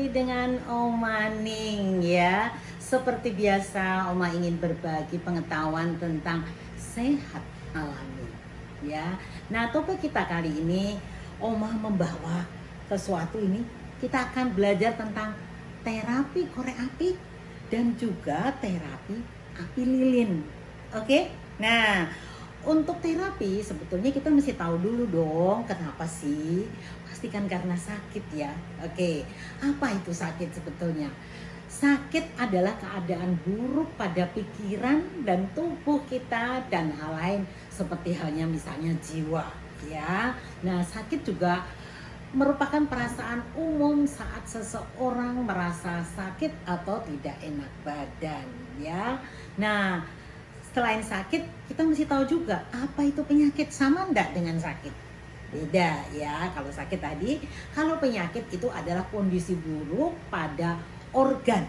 kembali dengan Oma Ning ya. Seperti biasa Oma ingin berbagi pengetahuan tentang sehat alami ya. Nah, topik kita kali ini Oma membawa sesuatu ini. Kita akan belajar tentang terapi korek api dan juga terapi api lilin. Oke? Nah, untuk terapi sebetulnya kita mesti tahu dulu dong kenapa sih? Pastikan karena sakit ya. Oke, apa itu sakit sebetulnya? Sakit adalah keadaan buruk pada pikiran dan tubuh kita dan hal lain seperti halnya misalnya jiwa ya. Nah, sakit juga merupakan perasaan umum saat seseorang merasa sakit atau tidak enak badan ya. Nah, selain sakit, kita mesti tahu juga apa itu penyakit, sama enggak dengan sakit? Beda ya, kalau sakit tadi, kalau penyakit itu adalah kondisi buruk pada organ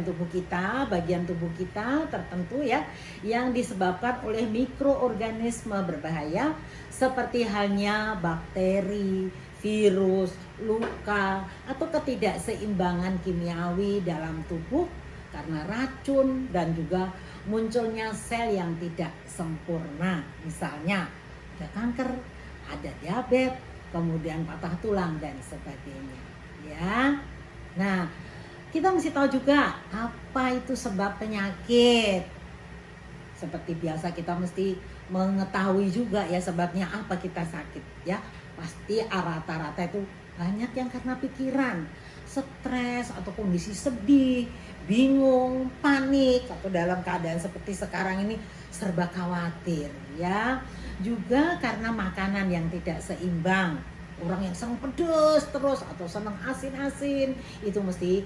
tubuh kita, bagian tubuh kita tertentu ya, yang disebabkan oleh mikroorganisme berbahaya seperti halnya bakteri, virus, luka, atau ketidakseimbangan kimiawi dalam tubuh karena racun dan juga munculnya sel yang tidak sempurna. Misalnya ada kanker, ada diabetes, kemudian patah tulang dan sebagainya ya. Nah, kita mesti tahu juga apa itu sebab penyakit. Seperti biasa kita mesti mengetahui juga ya sebabnya apa kita sakit ya. Pasti rata-rata itu banyak yang karena pikiran, stres atau kondisi sedih, bingung, panik, atau dalam keadaan seperti sekarang ini serba khawatir ya. Juga karena makanan yang tidak seimbang. Orang yang senang pedas terus atau senang asin-asin itu mesti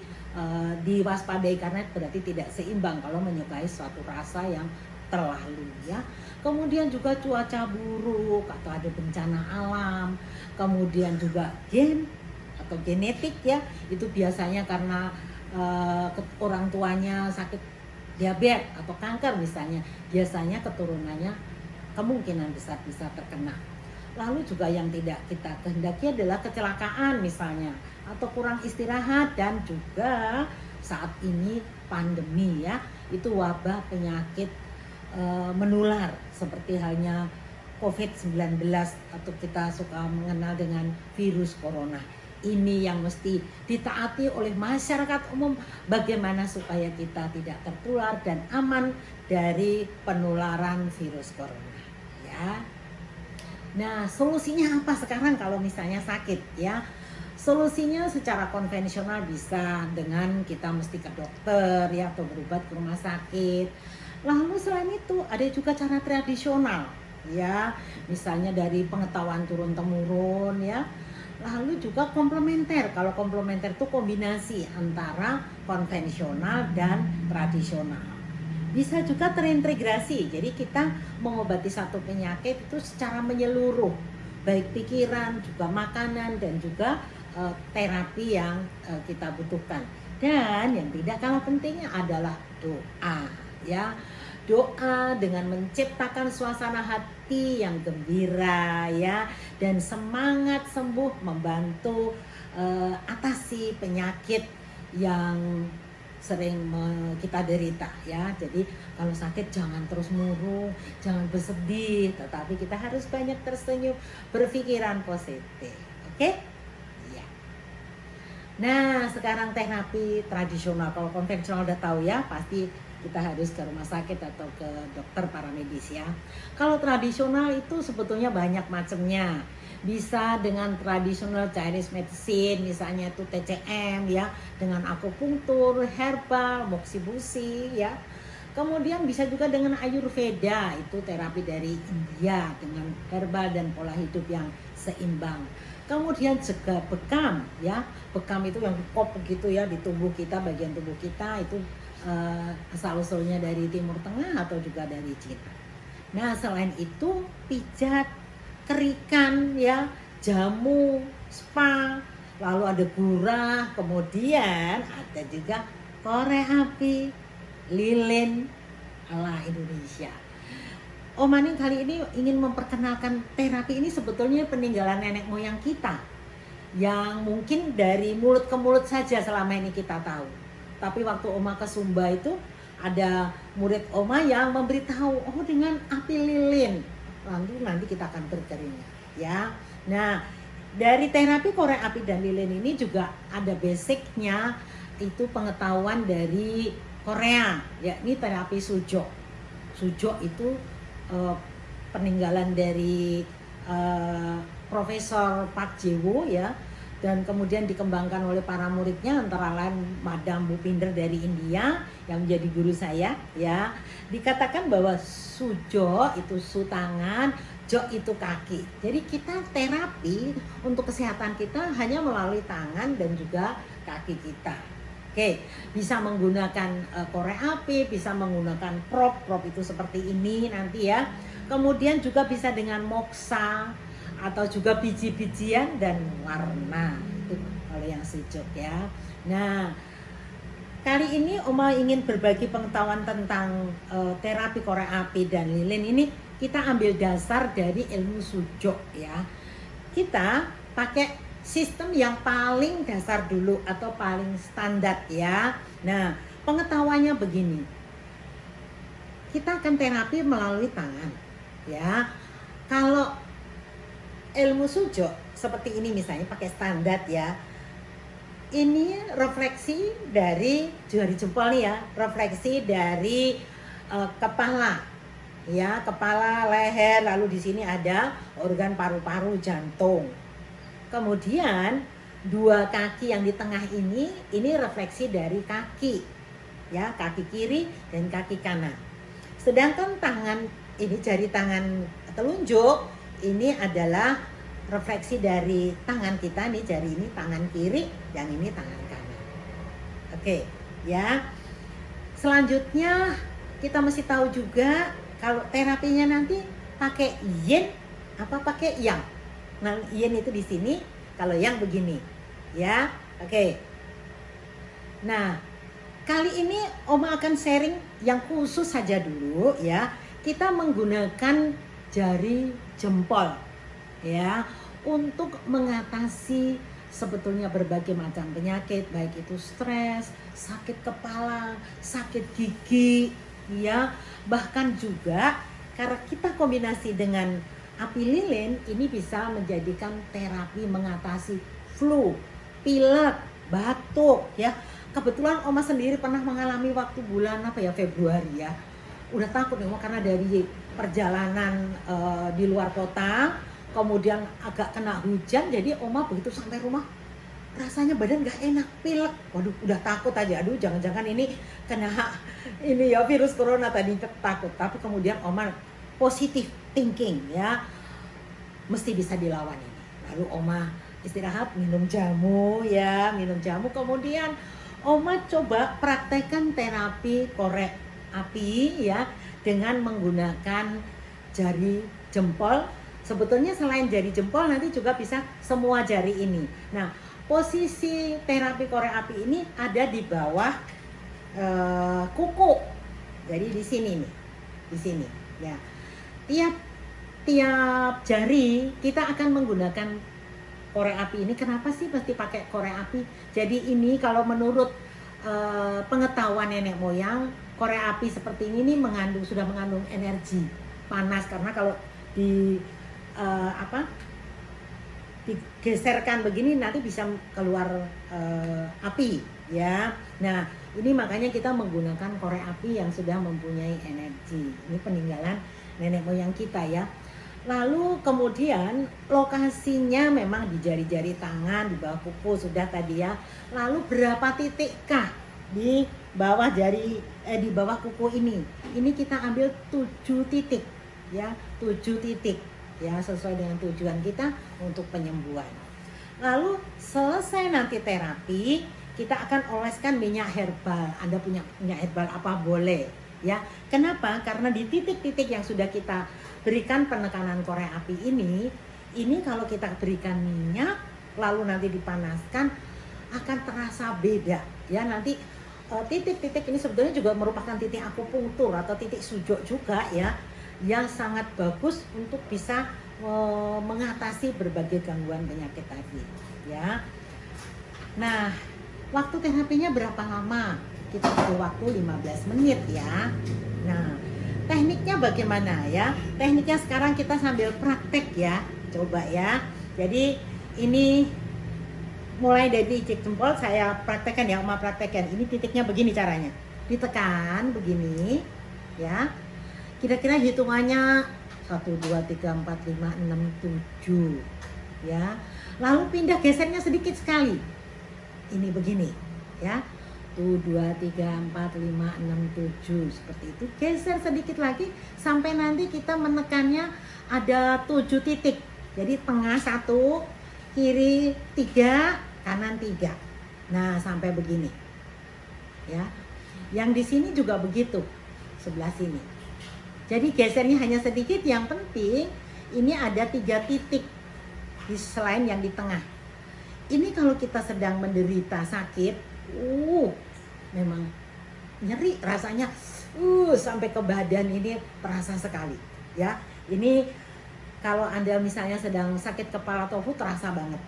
diwaspadai karena berarti tidak seimbang kalau menyukai suatu rasa yang terlalu ya. Kemudian juga cuaca buruk atau ada bencana alam. Kemudian juga gen atau genetik ya. Itu biasanya karena orang tuanya sakit diabetes atau kanker misalnya. Biasanya keturunannya kemungkinan besar bisa terkena. Lalu juga yang tidak kita kehendaki adalah kecelakaan misalnya, atau kurang istirahat, dan juga saat ini pandemi ya, itu wabah penyakit menular seperti halnya COVID-19 atau kita suka mengenal dengan virus corona. Ini yang mesti ditaati oleh masyarakat umum, bagaimana supaya kita tidak tertular dan aman dari penularan virus corona ya. Nah, solusinya apa sekarang kalau misalnya sakit ya? Solusinya secara konvensional bisa dengan kita mesti ke dokter ya, atau berobat ke rumah sakit. Lalu selain itu ada juga cara tradisional ya, misalnya dari pengetahuan turun temurun ya. Lalu juga komplementer. Kalau komplementer itu kombinasi antara konvensional dan tradisional. Bisa juga terintegrasi. Jadi kita mengobati satu penyakit itu secara menyeluruh, baik pikiran, juga makanan, dan juga terapi yang kita butuhkan. Dan yang tidak kalah pentingnya adalah doa ya. Doa dengan menciptakan suasana hati yang gembira ya, dan semangat sembuh, membantu atasi penyakit yang sering kita derita ya. Jadi kalau sakit jangan terus murung, jangan bersedih, tetapi kita harus banyak tersenyum, berpikiran positif. Oke? Ya. Nah, sekarang terapi tradisional, kalau konvensional udah tahu ya, pasti kita harus ke rumah sakit atau ke dokter paramedis ya. Kalau tradisional itu sebetulnya banyak macamnya. Bisa dengan tradisional Chinese medicine, misalnya itu TCM ya, dengan akupunktur, herbal, moksibusi ya. Kemudian bisa juga dengan Ayurveda, itu terapi dari India dengan herbal dan pola hidup yang seimbang. Kemudian juga bekam ya, bekam itu yang kop begitu ya di tubuh kita, bagian tubuh kita itu asal-usulnya dari Timur Tengah atau juga dari Cina. Nah, selain itu pijat, kerikan ya, jamu, spa, lalu ada gurah, kemudian ada juga korek api, lilin ala Indonesia. Om Aning kali ini ingin memperkenalkan terapi ini sebetulnya peninggalan nenek moyang kita. yang mungkin dari mulut ke mulut saja selama ini kita tahu. Tapi waktu Oma ke Sumba itu ada murid Oma yang memberitahu, oh dengan api lilin. Nanti kita akan berkering ya. Nah, dari terapi korek api dan lilin ini juga ada basicnya, itu pengetahuan dari Korea, yakni terapi Sujo. Sujo itu peninggalan dari Profesor Park Jae-woo ya, dan kemudian dikembangkan oleh para muridnya, antara lain Madam Bupinder dari India yang menjadi guru saya ya. Dikatakan bahwa Sujo itu su tangan, Jo itu kaki. Jadi kita terapi untuk kesehatan kita hanya melalui tangan dan juga kaki kita. Oke, bisa menggunakan korek api, bisa menggunakan prop itu seperti ini nanti ya. Kemudian juga bisa dengan moksa atau juga biji-bijian dan warna, itu kalau yang sejuk ya. Nah, kali ini Oma ingin berbagi pengetahuan tentang terapi korek api dan lilin ini. Kita ambil dasar dari ilmu Sujo ya. Kita pakai sistem yang paling dasar dulu atau paling standar ya. Nah, pengetahuannya begini. Kita akan terapi melalui tangan ya. Kalau ilmu Sujo seperti ini misalnya pakai standar ya. Ini refleksi dari jari jempol nih ya, refleksi dari kepala. Ya, kepala, leher, lalu di sini ada organ paru-paru, jantung. Kemudian dua kaki yang di tengah ini refleksi dari kaki. Ya, kaki kiri dan kaki kanan. Sedangkan tangan ini, jari tangan telunjuk ini adalah refleksi dari tangan kita nih, jari ini tangan kiri, yang ini tangan kanan. Oke, ya. Selanjutnya kita mesti tahu juga kalau terapinya nanti pakai yin apa pakai yang. Nah, yin itu di sini, kalau yang begini. Ya. Oke. Nah, kali ini Oma akan sharing yang khusus saja dulu ya. Kita menggunakan jari jempol ya untuk mengatasi sebetulnya berbagai macam penyakit, baik itu stres, sakit kepala, sakit gigi ya, bahkan juga karena kita kombinasi dengan api lilin ini bisa menjadikan terapi mengatasi flu, pilek, batuk ya. Kebetulan Oma sendiri pernah mengalami waktu bulan Februari ya. Udah takut nih Oma karena dari perjalanan di luar kota, kemudian agak kena hujan, jadi Oma begitu sampai rumah rasanya badan gak enak, pilek. Waduh, udah takut aja. Aduh, jangan-jangan ini kena ini ya virus corona tadi, takut. Tapi kemudian Oma positive thinking ya. Mesti bisa dilawan ini. Lalu Oma istirahat, minum jamu ya, minum jamu. Kemudian Oma coba praktekkan terapi korek api ya dengan menggunakan jari jempol. Sebetulnya selain jari jempol nanti juga bisa semua jari ini. Nah, posisi terapi korek api ini ada di bawah kuku. Jadi di sini nih, di sini ya. Tiap jari kita akan menggunakan korek api ini. Kenapa sih mesti pakai korek api? Jadi ini kalau menurut pengetahuan nenek moyang, korek api seperti ini sudah mengandung energi panas, karena kalau digeserkan begini nanti bisa keluar api ya. Nah, ini makanya kita menggunakan korek api yang sudah mempunyai energi. Ini peninggalan nenek moyang kita ya. Lalu kemudian lokasinya memang di jari-jari tangan, di bawah kuku sudah tadi ya. Lalu berapa titikkah di bawah di bawah kuku ini? Ini kita ambil 7 titik ya, 7 titik ya, sesuai dengan tujuan kita untuk penyembuhan. Lalu selesai nanti terapi, kita akan oleskan minyak herbal. Anda punya minyak herbal apa boleh ya. Kenapa? Karena di titik-titik yang sudah kita berikan penekanan korek api ini kalau kita berikan minyak lalu nanti dipanaskan akan terasa beda ya. Nanti titik-titik ini sebetulnya juga merupakan titik akupunktur atau titik sujo juga ya, yang sangat bagus untuk bisa mengatasi berbagai gangguan penyakit tadi, ya. Nah, waktu terapinya berapa lama? Kita butuh waktu 15 menit ya. Nah, tekniknya bagaimana ya? Tekniknya sekarang kita sambil praktek ya. Coba ya. Jadi ini mulai dari cek jempol saya praktekkan ya, Oma praktekkan. Ini titiknya begini caranya. Ditekan begini ya. Kira-kira hitungannya 1 2 3 4 5 6 7 ya. Lalu pindah gesernya sedikit sekali. Ini begini ya. 1 2 3 4 5 6 7 seperti itu. Geser sedikit lagi sampai nanti kita menekannya ada 7 titik. Jadi tengah 1, kiri 3, kanan 3. Nah, sampai begini. Ya. Yang di sini juga begitu. Sebelah sini. Jadi gesernya hanya sedikit, yang penting ini ada 3 titik selain yang di tengah. Ini kalau kita sedang menderita sakit, memang nyeri rasanya, sampai ke badan ini terasa sekali, ya. Ini kalau Anda misalnya sedang sakit kepala tofu terasa banget,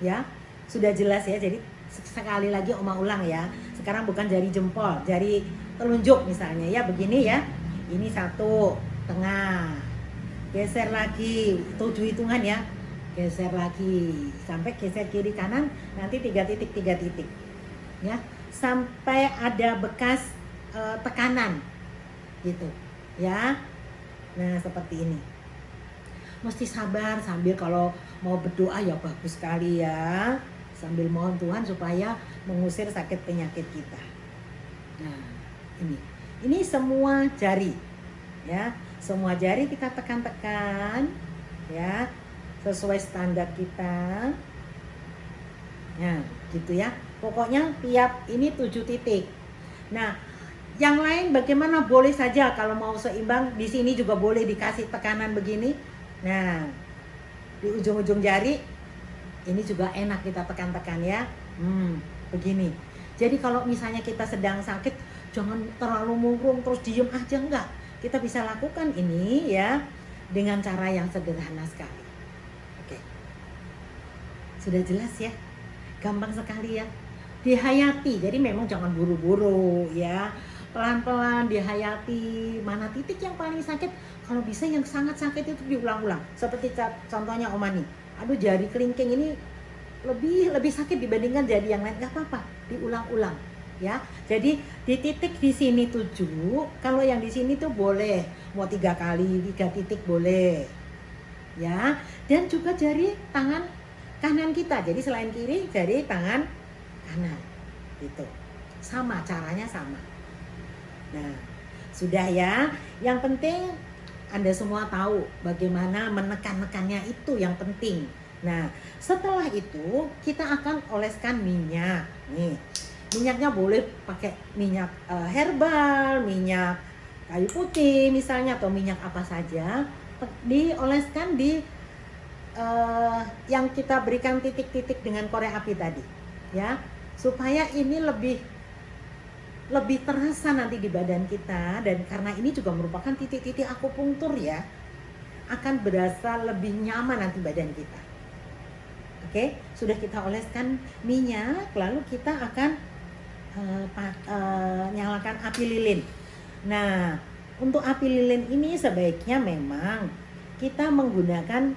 ya. Sudah jelas ya. Jadi sekali lagi Oma ulang ya. Sekarang bukan jari jempol, jari telunjuk misalnya ya, begini ya. Ini 1 tengah, geser lagi 7 hitungan ya, geser lagi sampai geser kiri kanan, nanti 3 titik ya, sampai ada bekas tekanan gitu ya. Nah, seperti ini. Mesti sabar sambil kalau mau berdoa ya bagus sekali ya, sambil mohon Tuhan supaya mengusir sakit penyakit kita. Nah, ini semua jari ya, semua jari kita tekan-tekan ya, sesuai standar kita. Nah, gitu ya. Pokoknya tiap ini 7 titik. Nah, yang lain bagaimana? Boleh saja kalau mau seimbang, di sini juga boleh dikasih tekanan begini. Nah, di ujung-ujung jari ini juga enak kita tekan-tekan ya. Begini. Jadi kalau misalnya kita sedang sakit, jangan terlalu murung terus diem aja, enggak. Kita bisa lakukan ini ya dengan cara yang sederhana sekali. Oke. Sudah jelas ya? Gampang sekali ya. Dihayati. Jadi memang jangan buru-buru ya. Pelan-pelan dihayati. Mana titik yang paling sakit? Kalau bisa yang sangat sakit itu diulang-ulang. Seperti contohnya Oma nih. Aduh, jari kelingking ini lebih sakit dibandingkan jari yang lain. Enggak apa-apa, diulang-ulang. Ya, jadi di titik di sini 7, kalau yang di sini tuh boleh mau 3 kali, 3 titik boleh, ya. Dan juga jari tangan kanan kita, jadi selain kiri, jari tangan kanan, gitu. Sama caranya sama. Nah, sudah ya. Yang penting Anda semua tahu bagaimana menekan-nekannya, itu yang penting. Nah, setelah itu kita akan oleskan minyak, nih. Minyaknya boleh pakai minyak herbal, minyak kayu putih misalnya, atau minyak apa saja. Dioleskan di yang kita berikan titik-titik dengan korek api tadi, ya, supaya ini lebih terasa nanti di badan kita. Dan karena ini juga merupakan titik-titik akupunktur ya, akan berasa lebih nyaman nanti badan kita. Oke, sudah kita oleskan minyak, lalu kita akan nyalakan api lilin. Nah, untuk api lilin ini sebaiknya memang kita menggunakan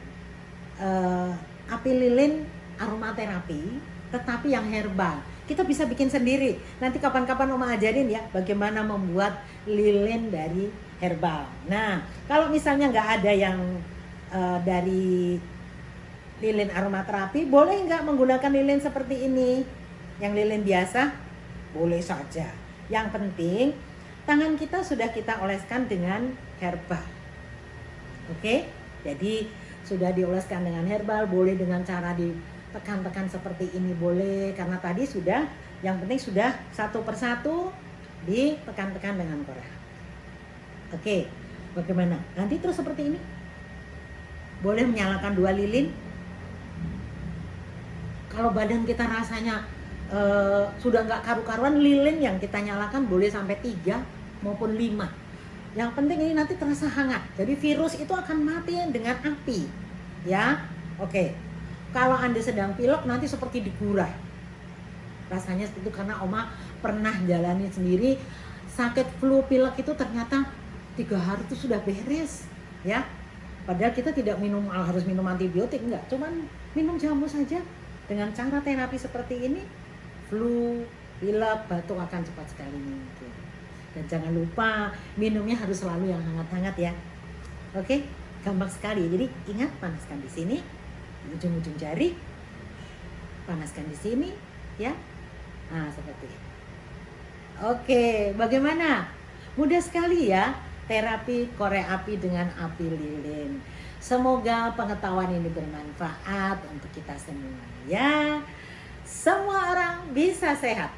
api lilin aromaterapi, tetapi yang herbal. Kita bisa bikin sendiri. Nanti kapan-kapan Oma ajarin ya bagaimana membuat lilin dari herbal. Nah, kalau misalnya nggak ada yang dari lilin aromaterapi, boleh nggak menggunakan lilin seperti ini? Yang lilin biasa? Boleh saja. Yang penting tangan kita sudah kita oleskan dengan herbal. Oke? Jadi sudah dioleskan dengan herbal, boleh dengan cara ditekan-tekan seperti ini boleh, karena tadi sudah, yang penting sudah satu persatu ditekan-tekan dengan korek. Oke, bagaimana? Nanti terus seperti ini. Boleh menyalakan 2 lilin. Kalau badan kita rasanya sudah nggak karu-karuan, lilin yang kita nyalakan boleh sampai 3 maupun 5. Yang penting ini nanti terasa hangat. Jadi virus itu akan mati dengan api. ya. Oke. Kalau Anda sedang pilek nanti seperti digurah. Rasanya seperti itu karena Oma pernah jalani sendiri. Sakit flu pilek itu ternyata 3 hari itu sudah beres, ya. Padahal kita tidak harus minum antibiotik, enggak. Cuman minum jamu saja. Dengan cara terapi seperti ini, flu, pilek, batuk akan cepat sekali minggu. Dan jangan lupa minumnya harus selalu yang hangat-hangat ya. Oke, gampang sekali. Jadi ingat, panaskan di sini, di ujung-ujung jari, panaskan di sini, ya. Nah, seperti ini. Oke, bagaimana? Mudah sekali ya, terapi korek api dengan api lilin. Semoga pengetahuan ini bermanfaat untuk kita semua ya. Semua orang bisa sehat.